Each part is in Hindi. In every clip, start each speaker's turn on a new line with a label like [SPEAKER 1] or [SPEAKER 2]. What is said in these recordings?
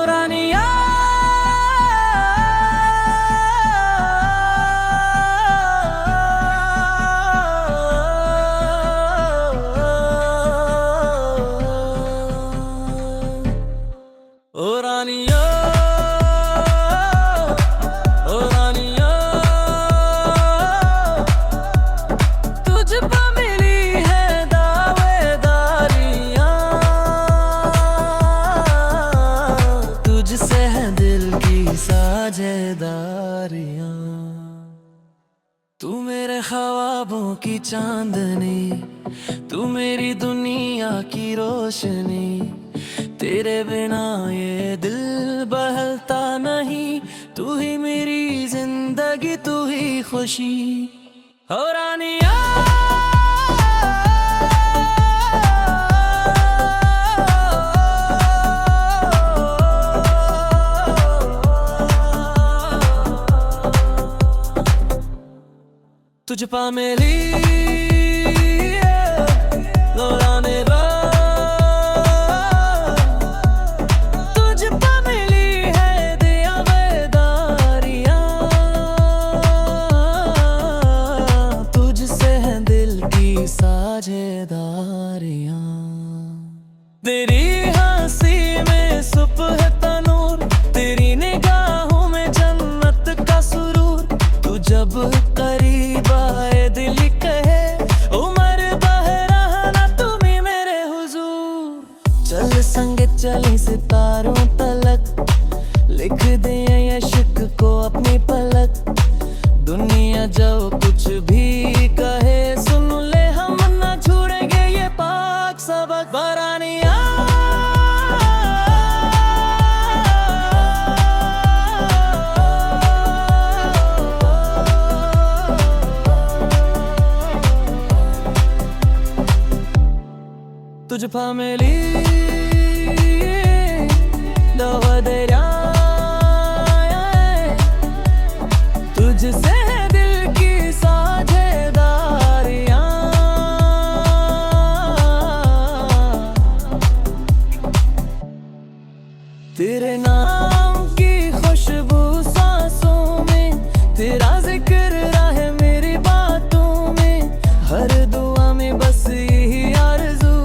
[SPEAKER 1] रानिया ओ रानिया ओ रानिया तुझ पे मिली है दावेदारियां, तुझसे है दिल की साझेदारियां। तू मेरे ख्वाबों की चांदनी, तू मेरी दुनिया की रोशनी, तेरे बिना ये दिल बहलता नहीं। तू ही मेरी जिंदगी, तू ही खुशी। हो रानिया तुझ पा मेरी लोलाने साझेदारियां। तेरी हंसी में सुबह तनूर, तेरी निगाहों में जन्नत का सुरूर। तू जब करीब आए दिल कहे उमर बह रहना तुम ही मेरे हुजूर। चल संग चली सितारों तलक, लिख दे इश्क को अपनी पलक। दुनिया जो कुछ भी कहे सुन ले, हम ना छोड़ेंगे ये पाक सबक। रानिया तुझ पा मिली दरिया, तुझसे दिल की साझेदारियां। तेरे नाम की खुशबू सांसों में, तेरा जिक्र रहे मेरी बातों में। हर दुआ में बस यही आरज़ू,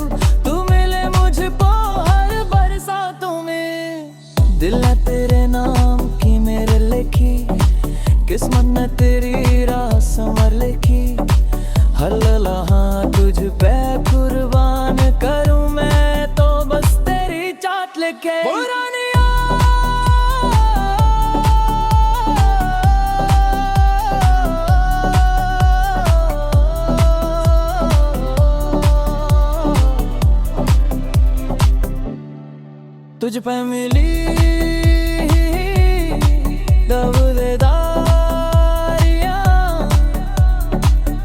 [SPEAKER 1] तू मिले मुझको हर बरसातों में। दिल है तेरे नाम की मेरे लिखी, किस्मत ने तेरी राह संवर लिखी। हर लम्हा तुझ पे कुर्बान करूं मैं, तो बस तेरी चाट लेके। रानिया तुझ पे मिली दावेदारियां,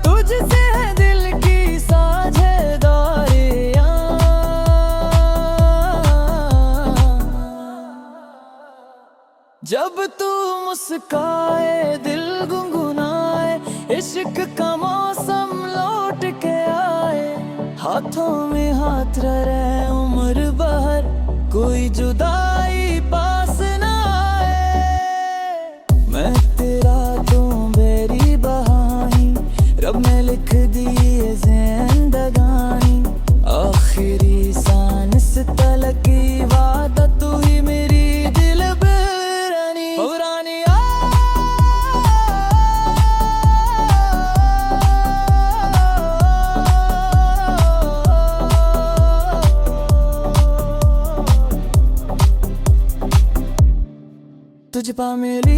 [SPEAKER 1] तुझसे है दिल की साझेदारियां। जब तू मुस्काए दिल गुनगुनाए, इश्क का मौसम लौट के आए। हाथों में हाथ रहे उम्र बहर, कोई जुदाई पास ना आए। मैं तेरा तू मेरी बहानी, रब ने लिख दिए जिंदगानी। आखिरी सांस तलक की वादा, तू ही मेरी दिल बेरानी। ओ रानिया तुझ पा मिली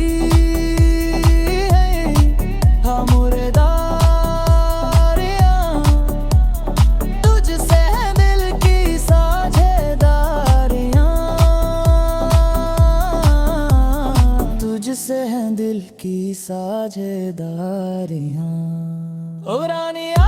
[SPEAKER 1] हाँ मुरादारियां, तुझसे है दिल की साझेदारियां। तुझसे है दिल की साझेदारियां। ओ रानिया